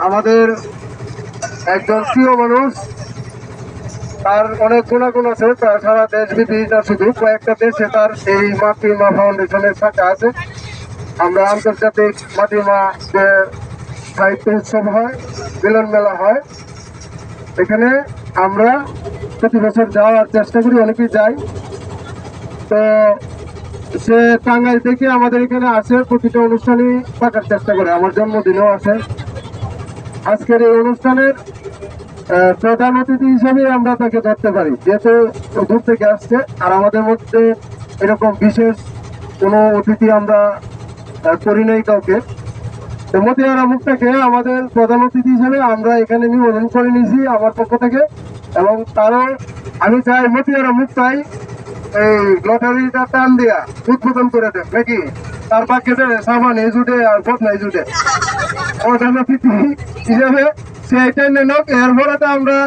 আমাদের একজন প্রিয় মানুষ, তার অনেক গুণাগুণ আছে। তার সারা দেশ বিদেশ শুধু কয়েকটা দেশে তার এই মাতৃমা ফাউন্ডেশনের সাথে আছে। আমরা আন্তর্জাতিক মাতৃমা যে সাহিত্য উৎসব হয়, মিলন মেলা হয়, এখানে আমরা প্রতি বছর যাওয়ার চেষ্টা করি, অনেকেই যাই। তো সে টাঙ্গাইল থেকে আমাদের এখানে আসে, প্রতিটা অনুষ্ঠানই থাকার চেষ্টা করে, আমার জন্মদিনেও আসে। আজকের এই অনুষ্ঠানের প্রধান অতিথি হিসেবে আমরা তাকে ধরতে পারি, যেহেতু দূর থেকে আসছে। আর আমাদের মধ্যে এরকম বিশেষ কোনো অতিথি আমরা করি নাই কাউকে। তো মতিয়ারা মুক্তাকে আমাদের প্রধান অতিথি হিসেবে আমরা এখানে নিবেদন করে নিয়েছি আমার পক্ষ থেকে। এবং তারও আমি চাই মতিয়ারা মুক্তাই এই লটারিটা টান দিয়া উদ্বোধন করে দেন নাকি, তার বাক্যে সামানে জুটে আর বদনাই জুটে প্রধান অতিথি হিসেবে সে টাইনে নোক। এরপরে আমরা